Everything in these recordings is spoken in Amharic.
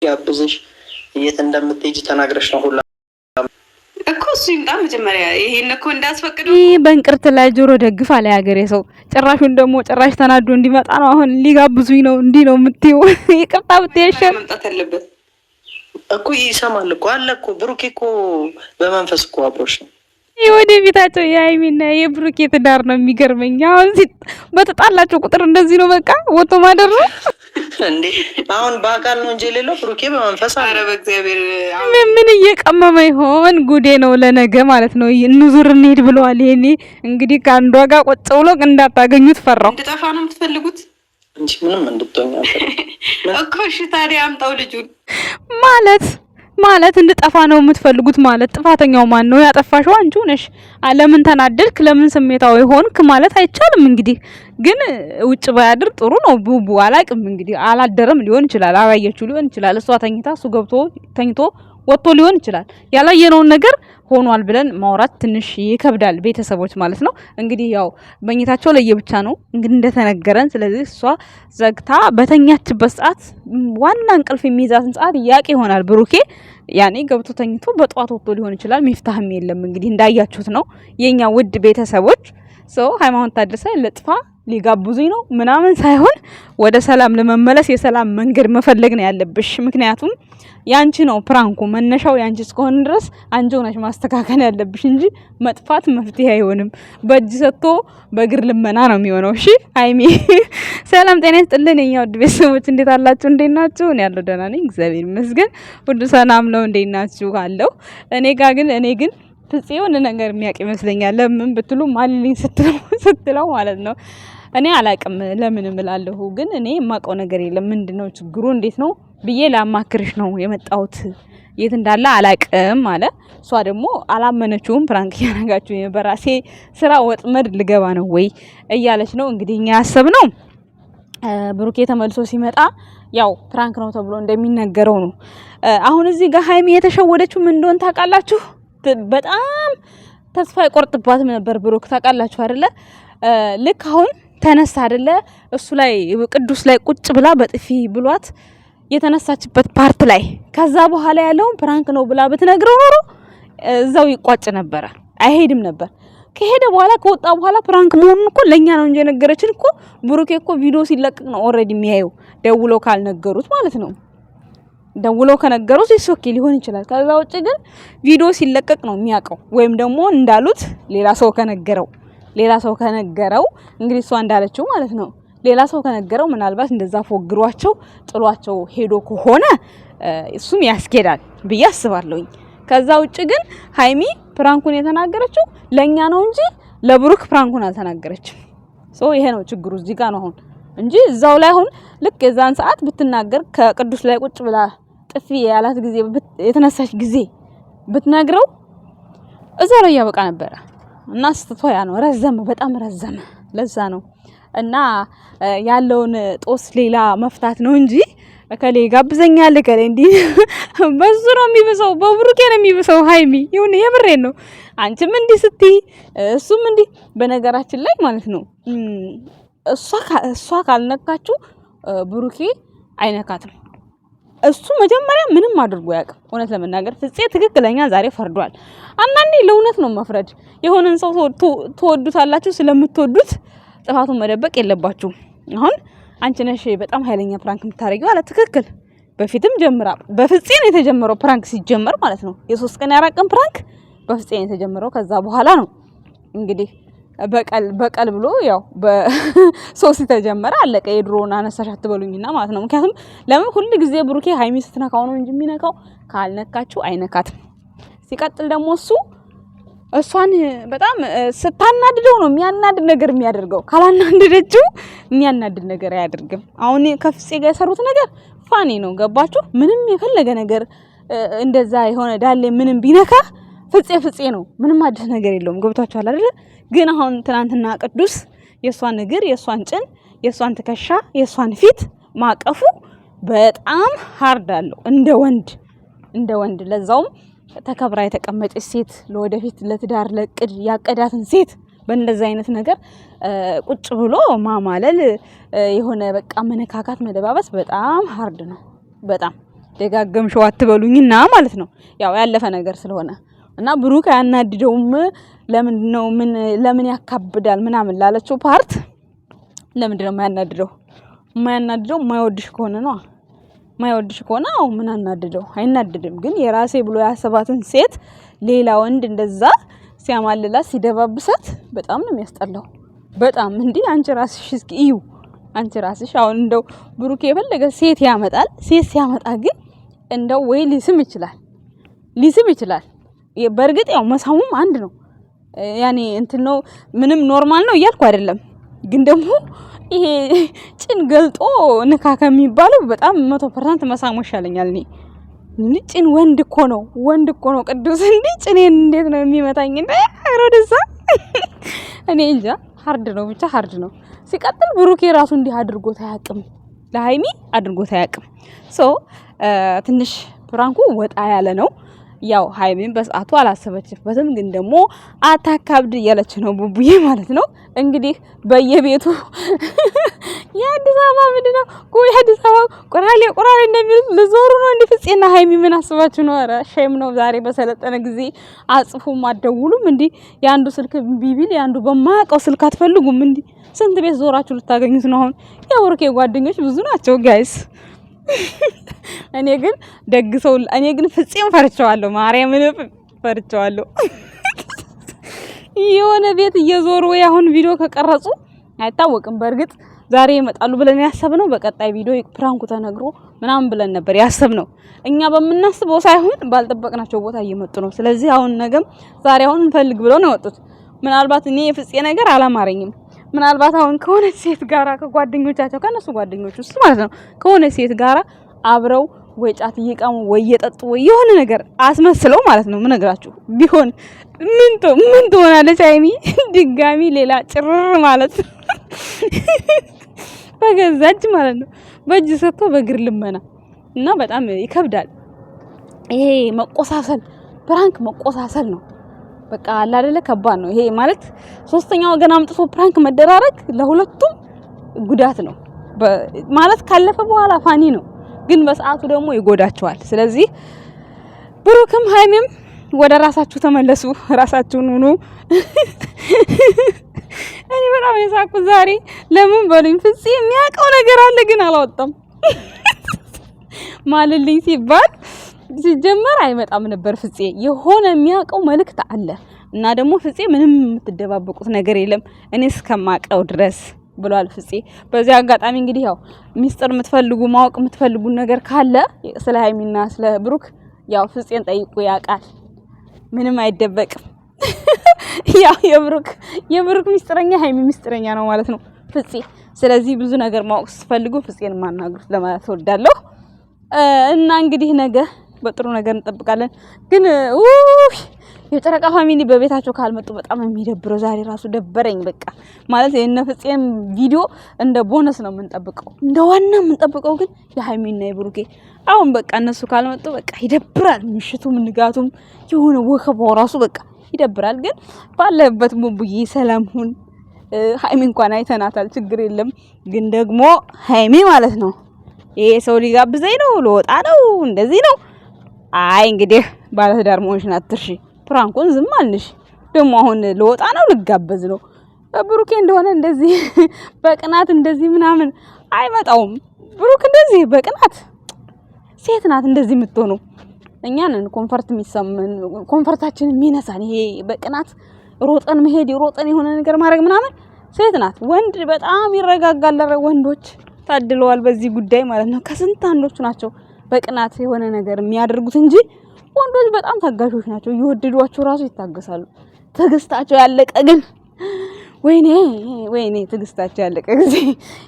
ያብዝሽ የት እንደምትሄጂ ተናግረሽ ነው ሁላ እኮ እሱ ይምጣ መጀመሪያ። ይሄን እኮ እንዳስፈቅደው በእንቅርት ላይ ጆሮ ደግፍ አለ ያገሬ ሰው። ጭራሹን ደግሞ ጭራሽ ተናዶ እንዲመጣ ነው አሁን ሊጋብዙኝ ነው እንዲህ ነው የምትይው። ይቅርታ ብትይሽ መምጣት አለበት እኮ ይሰማል እኮ አለ እኮ ብሩኬ እኮ በመንፈስ እኮ አብሮሽ ነው። ወደ ቤታቸው የሀይሚና የብሩኬ ትዳር ነው የሚገርመኝ። አሁን በተጣላቸው ቁጥር እንደዚህ ነው በቃ ወጥቶ ማደር ነው እንዴ? አሁን በአካል ነው እንጂ የሌለው ብሩኬ በመንፈስ አለ። ኧረ በእግዚአብሔር ምን እየቀመመ ይሆን? ጉዴ ነው ለነገ ማለት ነው። እንዙር እንሂድ ብለዋል። ይሄኔ እንግዲህ ከአንዷ ጋር ቁጭ ብሎ እንዳታገኙት ፈራው። እንድጠፋ ነው የምትፈልጉት እንጂ ምንም እንድትሆኛ እኮ። እሺ ታዲያ አምጣው ልጁን ማለት እንድጠፋ ነው የምትፈልጉት ማለት ጥፋተኛው ማን ነው? ያጠፋሽው አንቺ ነሽ። ለምን ተናደድክ? ለምን ስሜታዊ ሆንክ ማለት አይቻልም። እንግዲህ ግን ውጭ ባያድር ጥሩ ነው። ቡቡ አላቅም እንግዲህ አላደረም ሊሆን ይችላል፣ አላየችው ሊሆን ይችላል። እሷ ተኝታ እሱ ገብቶ ተኝቶ ወጥቶ ሊሆን ይችላል። ያላየነውን ነገር ሆኗል ብለን ማውራት ትንሽ ይከብዳል። ቤተሰቦች ማለት ነው እንግዲህ ያው በእኝታቸው ለየብቻ ነው እንግዲህ እንደተነገረን። ስለዚህ እሷ ዘግታ በተኛችበት ሰዓት ዋና እንቅልፍ የሚይዛትን ሰዓት ያቂ ይሆናል ብሩኬ ያኔ ገብቶ ተኝቶ በጧት ወጥቶ ሊሆን ይችላል። ሚፍታህም የለም እንግዲህ እንዳያችሁት ነው የኛ ውድ ቤተሰቦች። ሃይማኖት ታደሰ ለጥፋ ሊጋብዙኝ ነው ምናምን ሳይሆን ወደ ሰላም ለመመለስ የሰላም መንገድ መፈለግ ነው ያለብሽ። ምክንያቱም ያንቺ ነው ፕራንኩ መነሻው ያንቺ እስከሆነ ድረስ አንቺ ሆነሽ ማስተካከል ያለብሽ እንጂ መጥፋት መፍትሄ አይሆንም። በእጅ ሰጥቶ በእግር ልመና ነው የሚሆነው። እሺ ሃይሚ ሰላም ጤና ይስጥልን የኛ ውድ ቤተሰቦች፣ እንዴት አላችሁ? እንዴት ናችሁ? እኔ ያለው ደህና ነኝ እግዚአብሔር ይመስገን። ሁሉ ሰላም ነው። እንዴት ናችሁ? አለው እኔ ግን ፍፄ የሆነ ነገር የሚያውቅ ይመስለኛል። ለምን ብትሉ ማልልኝ ስትለው ማለት ነው። እኔ አላቅም ለምን እላለሁ፣ ግን እኔ የማውቀው ነገር የለም። ምንድነው ችግሩ እንዴት ነው ብዬ ላማክርሽ ነው የመጣሁት። የት እንዳለ አላቅም አለ። እሷ ደግሞ አላመነችውም። ፕራንክ ያረጋችሁ በራሴ ስራ ወጥመድ ልገባ ነው ወይ እያለች ነው እንግዲህ። እኛ ያሰብነው ብሩኬ ተመልሶ ሲመጣ ያው ፕራንክ ነው ተብሎ እንደሚነገረው ነው። አሁን እዚህ ጋር ሃይሚ የተሸወደችው ምን እንደሆነ ታውቃላችሁ? በጣም ተስፋ ይቆርጥባትም ነበር ብሩክ ታውቃላችሁ አይደለ? ልክ አሁን ተነሳ አይደለ? እሱ ላይ ቅዱስ ላይ ቁጭ ብላ በጥፊ ብሏት የተነሳችበት ፓርት ላይ ከዛ በኋላ ያለውን ፕራንክ ነው ብላ ብትነግረው ኖሮ እዛው ይቋጭ ነበር፣ አይሄድም ነበር። ከሄደ በኋላ ከወጣ በኋላ ፕራንክ መሆኑን እኮ ለኛ ነው እንጂ ነገረችን እኮ። ብሩኬ እኮ ቪዲዮ ሲለቀቅ ነው ኦሬዲ የሚያየው፣ ደውሎ ካልነገሩት ማለት ነው። ደውሎ ከነገሩት ኦኬ ሊሆን ይችላል። ከዛ ውጪ ግን ቪዲዮ ሲለቀቅ ነው የሚያውቀው። ወይም ደግሞ እንዳሉት ሌላ ሰው ከነገረው እንግዲህ እሷ እንዳለችው ማለት ነው። ሌላ ሰው ከነገረው ምናልባት እንደዛ ፎግሯቸው ጥሏቸው ሄዶ ከሆነ እሱም ያስኬዳል ብዬ አስባለሁኝ። ከዛ ውጪ ግን ሃይሚ ፕራንኩን የተናገረችው ለኛ ነው እንጂ ለብሩክ ፕራንኩን አልተናገረችም። ይሄ ነው ችግሩ እዚህ ጋር ነው አሁን እንጂ እዛው ላይ አሁን ልክ የዛን ሰዓት ብትናገር ከቅዱስ ላይ ቁጭ ብላ ጥፊ ያላት ጊዜ የተነሳች ጊዜ ብትነግረው እዛው ላይ ያበቃ ነበር። እና ስተቷ ያ ነው ረዘመ፣ በጣም ረዘመ። ለዛ ነው እና ያለውን ጦስ ሌላ መፍታት ነው እንጂ እከሌ ጋብዘኛል እከሌ እንዲ በሱ ነው የሚብሰው፣ በብሩኬ ነው የሚብሰው። ሃይሚ ይሁን የምሬን ነው። አንቺም እንዲ ስትይ እሱም እንዲ በነገራችን ላይ ማለት ነው እሷ ካልነካችሁ ብሩኬ አይነካትም። እሱ መጀመሪያ ምንም አድርጎ ያውቃል። እውነት ለመናገር ፍፄ ትክክለኛ ዛሬ ፈርዷል። አንዳንዴ ለእውነት ነው መፍረድ። የሆነን ሰው ትወዱታላችሁ፣ ስለምትወዱት ጥፋቱን መደበቅ የለባችሁም። አሁን አንቺ ነሽ በጣም ኃይለኛ ፕራንክ የምታረጊው አለ። ትክክል። በፊትም ጀምራ በፍፄ ነው የተጀመረው ፕራንክ ሲጀመር ማለት ነው። የ3 ቀን የ4 ቀን ፕራንክ በፍፄ ነው የተጀመረው። ከዛ በኋላ ነው እንግዲህ በቀል ብሎ ያው በሶስት ተጀመረ፣ አለቀ። የድሮውን አነሳሽ አትበሉኝና ማለት ነው። ምክንያቱም ለምን ሁሉ ጊዜ ብሩኬ ሃይሚ ስትነካው ነው እንጂ የሚነካው ካልነካችሁ አይነካትም። ሲቀጥል ደግሞ እሷን በጣም ስታናድደው ነው የሚያናድድ ነገር የሚያደርገው። ካላናደደችው የሚያናድድ ነገር አያደርግም። አሁን ከፍፄ ጋር የሰሩት ነገር ፋኒ ነው። ገባችሁ? ምንም የፈለገ ነገር እንደዛ የሆነ ዳሌ ምንም ቢነካ ፍፄ ነው። ምንም አዲስ ነገር የለውም። ገብታችኋል አይደል? ግን አሁን ትናንትና ቅዱስ የሷን እግር፣ የሷን ጭን፣ የሷን ትከሻ፣ የሷን ፊት ማቀፉ በጣም ሃርድ አለው። እንደ ወንድ ለዛውም ተከብራ የተቀመጠች ሴት፣ ለወደፊት ለትዳር ለቅድ ያቀዳትን ሴት በእንደዛ አይነት ነገር ቁጭ ብሎ ማማለል የሆነ በቃ መነካካት፣ መደባበስ በጣም ሃርድ ነው። በጣም ደጋገምሽው አትበሉኝና ማለት ነው። ያው ያለፈ ነገር ስለሆነ እና ብሩክ አያናድደውም። ለምንድነው ለምን ያካብዳል ምናምን ላለችው ፓርት ለምንድነው የማያናድደው? የማይወድሽ ከሆነ ነው። የማይወድሽ ከሆነ አው ምን አናድደው? አይናድድም። ግን የራሴ ብሎ ያሰባትን ሴት ሌላ ወንድ እንደዛ ሲያማልላት ሲደባብሳት በጣም ነው የሚያስጠላው። በጣም እንዴ! አንቺ ራስሽ እስኪ እዩ። አንቺ ራስሽ አሁን እንደው ብሩክ የፈለገ ሴት ያመጣል። ሴት ሲያመጣ ግን እንደው ወይ ሊስም ይችላል። በእርግጥ ያው መሳሙም አንድ ነው። ያኔ እንትን ነው ምንም ኖርማል ነው እያልኩ አይደለም። ግን ደግሞ ይሄ ጭን ገልጦ ንካ ከሚባለው በጣም 100% መሳሙ ይሻለኛል። እኔ ጭን ወንድ እኮ ነው ቅዱስ። እንዴ ጭኔን እንዴት ነው የሚመታኝ? እንዴ አሮደሳ እኔ እንጃ። ሃርድ ነው ብቻ ሃርድ ነው። ሲቀጥል ብሩኬ ራሱ እንዲህ አድርጎት አያውቅም። ለሃይሚ አድርጎት አያውቅም። ትንሽ ፕራንኩ ወጣ ያለ ነው። ያው ሃይሚን በሰዓቱ አላሰበችበትም። ግን ደግሞ አታካብድ እያለች ነው ቡቡዬ ማለት ነው። እንግዲህ በየቤቱ የአዲስ አበባ ምንድነው የአዲስ አበባ ቆራሌ እንደሚሉት ልዞሩ ነው። እንዴ ፍፄና ሃይሚ ምን አስባችሁ ነው? ኧረ ሼም ነው። ዛሬ በሰለጠነ ጊዜ አጽፉም አትደውሉም እንዴ? ያንዱ ስልክ ቢቢል ያንዱ በማያውቀው ስልክ አትፈልጉም እንዴ? ስንት ቤት ዞራችሁ ልታገኙት ነው? አሁን የብሩኬ ጓደኞች ብዙ ናቸው ጋይስ። እኔ ግን ፍፄም ፈርቸዋለሁ። ማርያምን ፈርቸዋለሁ። የሆነ ቤት እየዞሩ ወይ አሁን ቪዲዮ ከቀረጹ አይታወቅም። በእርግጥ ዛሬ ይመጣሉ ብለን ያሰብነው በቀጣይ ቪዲዮ ፕራንኩ ተነግሮ ምናምን ብለን ነበር ያሰብነው። እኛ በመናስበው ሳይሆን ባልጠበቅናቸው ቦታ እየመጡ ነው። ስለዚህ አሁን ነገም ዛሬ አሁን እንፈልግ ብለው ነው የወጡት። ምናልባት እኔ የፍፄ ነገር አላማረኝም። ምናልባት አሁን ከሆነ ሴት ጋራ ከጓደኞቻቸው ከነሱ ጓደኞች ውስጥ ማለት ነው ከሆነ ሴት ጋራ አብረው ወይ ጫት እየቃሙ ወይ እየጠጡ ወይ የሆነ ነገር አስመስለው ማለት ነው ምነግራችሁ ቢሆን ምን ትሆናለች ሃይሚ? ድጋሚ ሌላ ጭርር ማለት በገዛጅ ማለት ነው በእጅ ሰጥቶ በእግር ልመና እና በጣም ይከብዳል። ይሄ መቆሳሰል ፕራንክ መቆሳሰል ነው። በቃ አለ አይደለ? ከባድ ነው ይሄ ማለት ሶስተኛ ወገን አምጥቶ ፕራንክ መደራረግ ለሁለቱም ጉዳት ነው ማለት ካለፈ በኋላ ፋኒ ነው፣ ግን በሰዓቱ ደግሞ ይጎዳቸዋል። ስለዚህ ብሩክም ሃይሚም ወደ ራሳችሁ ተመለሱ፣ ራሳችሁን ሁኑ። እኔ በጣም የሳቅኩት ዛሬ ለምን በሉኝ ፍፄ የሚያውቀው ነገር አለ ግን አላወጣም። ማልልኝ ሲባል ሲጀመር አይመጣም ነበር ፍፄ። የሆነ የሚያውቀው መልእክት አለ እና ደግሞ ፍፄ ምንም የምትደባበቁት ነገር የለም እኔ እስከማውቀው ድረስ ብሏል ፍፄ። በዚህ አጋጣሚ እንግዲህ ያው ሚስጥር የምትፈልጉ ማወቅ የምትፈልጉ ነገር ካለ ስለ ሃይሚና ስለ ብሩክ ያው ፍፄን ጠይቁ፣ ያውቃል። ምንም አይደበቅም። ያው የብሩክ ሚስጥረኛ ሃይሚ ሚስጥረኛ ነው ማለት ነው ፍፄ። ስለዚህ ብዙ ነገር ማወቅ ስትፈልጉ ፍፄን ማናገሩት ለማለት እወዳለሁ። እና እንግዲህ ነገ በጥሩ ነገር እንጠብቃለን። ግን የጨረቃ ፋሚሊ በቤታቸው ካልመጡ በጣም የሚደብረው። ዛሬ ራሱ ደበረኝ። በቃ ማለት የነ ፍፄም ቪዲዮ እንደ ቦነስ ነው የምንጠብቀው፣ እንደ ዋና የምንጠብቀው ግን የሃይሚና የብሩኬ አሁን በቃ እነሱ ካልመጡ በቃ ይደብራል። ምሽቱም ንጋቱም የሆነ ወከባው ራሱ በቃ ይደብራል። ግን ባለበት ቡቡዬ ሰላም ሁን። ሃይሚ እንኳን አይተናታል፣ ችግር የለም። ግን ደግሞ ሃይሚ ማለት ነው ይሄ ሰው ሊጋብዘኝ ነው ልወጣ ነው እንደዚህ ነው። አይ እንግዲህ ባለትዳር መሆንሽን አትርሺ። ፕራንኩን ዝም አልንሽ። ደግሞ አሁን ልወጣ ነው ልጋበዝ ነው። ብሩኬ እንደሆነ እንደዚህ በቅናት እንደዚህ ምናምን አይመጣውም። ብሩክ እንደዚህ በቅናት ሴት ናት እንደዚህ የምትሆነው። እኛንን ኮንፈርታችን የሚነሳን ይሄ በቅናት ሮጠን መሄድ ሮጠን የሆነ ነገር ማድረግ ምናምን ሴት ናት። ወንድ በጣም ይረጋጋል። ወንዶች ታድለዋል በዚህ ጉዳይ ማለት ነው። ከስንት አንዶቹ ናቸው በቅናት የሆነ ነገር የሚያደርጉት እንጂ ወንዶች በጣም ታጋሾች ናቸው። እየወደዷቸው ራሱ ይታገሳሉ። ትግስታቸው ያለቀ ግን ወይኔ ትግስታቸው ያለቀ ጊዜ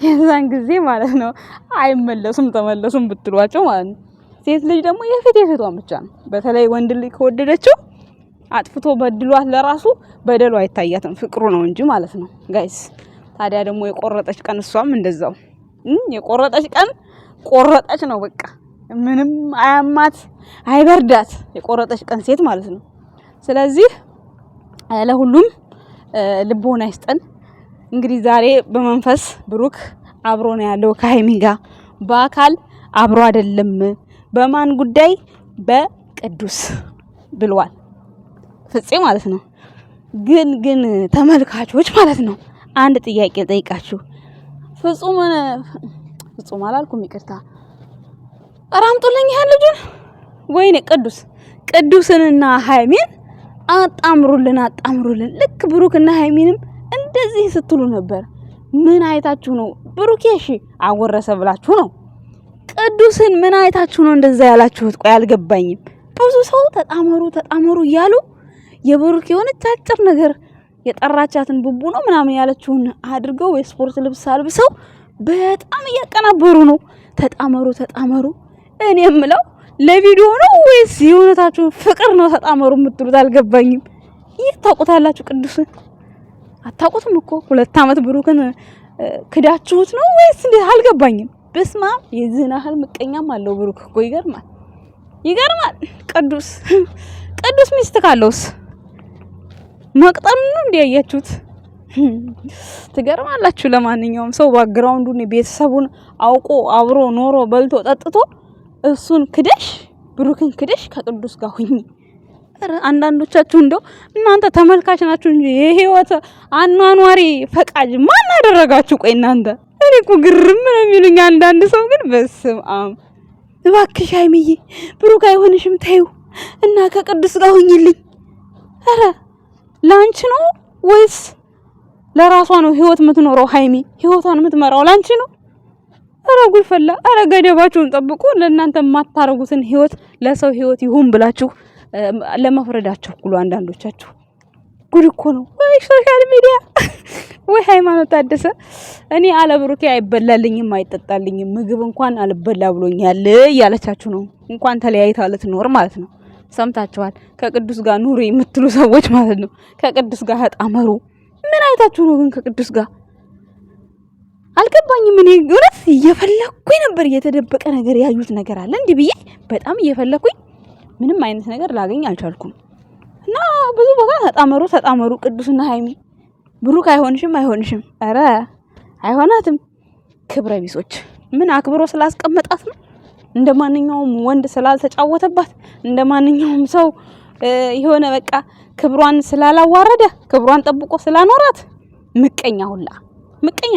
የዛን ጊዜ ማለት ነው አይመለሱም ተመለሱም ብትሏቸው ማለት ነው። ሴት ልጅ ደግሞ የፊቷን ብቻ ነው። በተለይ ወንድ ልጅ ከወደደችው አጥፍቶ በድሏት ለራሱ በደሉ አይታያትም፣ ፍቅሩ ነው እንጂ ማለት ነው ጋይስ። ታዲያ ደግሞ የቆረጠች ቀን እሷም እንደዛው የቆረጠች ቀን ቆረጠች ነው በቃ። ምንም አያማት አይበርዳት የቆረጠች ቀን ሴት ማለት ነው። ስለዚህ ለሁሉም ልቦና ይስጠን። እንግዲህ ዛሬ በመንፈስ ብሩክ አብሮ ነው ያለው ከሃይሚ ጋር፣ በአካል አብሮ አይደለም። በማን ጉዳይ? በቅዱስ ብሏል ፍፄ ማለት ነው። ግን ተመልካቾች ማለት ነው አንድ ጥያቄ ጠይቃችሁ ፍጹም አላልኩም ይቅርታ አራምጡልኝ ያን ልጁን ወይኔ ቅዱስንና ሃይሚን አጣምሩልን ልክ ብሩክና ሃይሚንም እንደዚህ ስትሉ ነበር። ምን አይታችሁ ነው? ብሩክ እሺ አወረሰ ብላችሁ ነው። ቅዱስን ምን አይታችሁ ነው እንደዛ ያላችሁት? ቆይ አልገባኝም። ብዙ ሰው ተጣመሩ እያሉ የብሩክ የሆነች አጭር ነገር የጠራቻትን ቡቡ ነው ምናምን ያለችውን አድርገው የስፖርት ልብስ አልብሰው በጣም እያቀናበሩ ነው። ተጣመሩ እኔ የምለው ለቪዲዮ ነው ወይስ የሆነታችሁ ፍቅር ነው ተጣመሩ የምትሉት? አልገባኝም። ይህ ታውቁታላችሁ። ቅዱስን አታውቁትም እኮ 2 አመት ብሩክን ክዳችሁት ነው ወይስ እንዴ? አልገባኝም። በስማ የዚህን ያህል ምቀኛም አለው ብሩክ እኮ ይገርማል። ቅዱስ ሚስት ካለውስ መቅጠም ነው እንዲያያችሁት ትገርማላችሁ። ለማንኛውም ሰው ባክግራውንዱን ቤተሰቡን አውቆ አብሮ ኖሮ በልቶ ጠጥቶ እሱን ክደሽ ብሩክን ክደሽ ከቅዱስ ጋር ሁኚ። አንዳንዶቻችሁ እንደው እናንተ ተመልካች ናችሁ እንጂ የህይወት አኗኗሪ ፈቃጅ ማን አደረጋችሁ? ቆይ እናንተ እኔ እኮ ግርም ነው የሚሉኝ አንዳንድ ሰው ግን በስምአም እባክሽ ሃይሚዬ ብሩክ አይሆንሽም ታዩ እና ከቅዱስ ጋር ሁኚልኝ። አረ ላንቺ ነው ወይስ ለራሷ ነው ህይወት የምትኖረው? ሃይሚ ህይወቷን የምትመራው ላንቺ ነው? አረ ጉልፈላ አረ ገደባችሁን ጠብቁ። ለእናንተ የማታረጉትን ህይወት ለሰው ህይወት ይሁን ብላችሁ ለመፍረዳችሁ ሁሉ አንዳንዶቻችሁ ጉድ እኮ ነው። ወይ ሶሻል ሚዲያ ወይ ሃይማኖት ታደሰ እኔ አለ ብሩኬ አይበላልኝም አይጠጣልኝም ምግብ እንኳን አልበላ ብሎኛል እያለቻችሁ ነው። እንኳን ተለያይታ ልትኖር ማለት ነው። ሰምታችኋል። ከቅዱስ ጋር ኑሪ የምትሉ ሰዎች ማለት ነው። ከቅዱስ ጋር ተጣመሩ። ምን አይታችሁ ነው ግን ከቅዱስ ጋር? አልገባኝም። እኔ እውነት እየፈለኩኝ ነበር። የተደበቀ ነገር ያዩት ነገር አለ እንዴ ብዬ በጣም እየፈለኩኝ ምንም አይነት ነገር ላገኝ አልቻልኩም። እና ብዙ ቦታ ተጣመሩ ቅዱስና ሃይሚ። ብሩክ አይሆንሽም። አረ አይሆናትም። ክብረ ቢሶች ምን አክብሮ ስላስቀመጣት ነው? እንደማንኛውም ወንድ ስላልተጫወተባት እንደማንኛውም ሰው የሆነ በቃ ክብሯን ስላላዋረደ ክብሯን ጠብቆ ስላኖራት ምቀኛ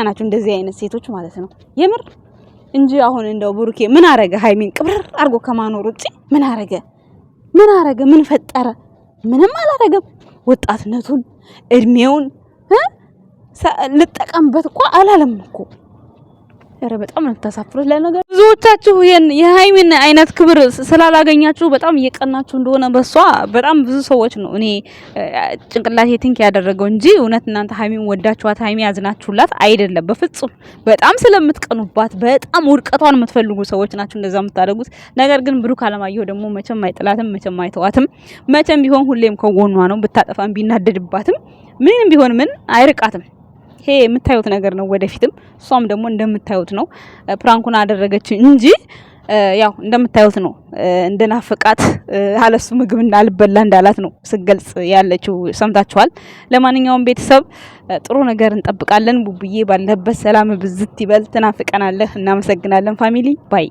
ናቸው እንደዚህ አይነት ሴቶች ማለት ነው የምር እንጂ። አሁን እንደው ብሩኬ ምን አረገ? ሃይሚን ቅብር አርጎ ከማኖር ውጪ ምን አረገ? ምን ፈጠረ? ምንም አላረገም። ወጣትነቱን እድሜውን ልጠቀምበት እኮ አላለም እኮ። ኧረ በጣም ነው ተሳፍሩት። ለነገር ብዙዎቻችሁ የሃይሚን አይነት ክብር ስላላገኛችሁ በጣም እየቀናችሁ እንደሆነ በሷ በጣም ብዙ ሰዎች ነው እኔ ጭንቅላቴ ቲንክ ያደረገው እንጂ እውነት እናንተ ሃይሚን ወዳችኋት ሃይሚ ያዝናችሁላት አይደለም በፍጹም። በጣም ስለምትቀኑባት በጣም ውድቀቷን የምትፈልጉ ሰዎች ናችሁ እንደዛ የምታደርጉት። ነገር ግን ብሩክ አለማየሁ ደግሞ መቼም አይጥላትም፣ መቼም አይተዋትም። መቼም ቢሆን ሁሌም ከጎኗ ነው። ብታጠፋም ቢናደድባትም ምንም ቢሆን ምን አይርቃትም። ይሄ የምታዩት ነገር ነው ወደፊትም። እሷም ደግሞ እንደምታዩት ነው ፕራንኩን አደረገች እንጂ ያው እንደምታዩት ነው እንደናፈቃት አለሱ ምግብ እንዳልበላ እንዳላት ነው ስገልጽ ያለችው። ሰምታችኋል። ለማንኛውም ቤተሰብ ጥሩ ነገር እንጠብቃለን። ቡቡዬ ባለበት ሰላም ብዝት ይበል። ትናፍቀናለህ። እናመሰግናለን ፋሚሊ ባይ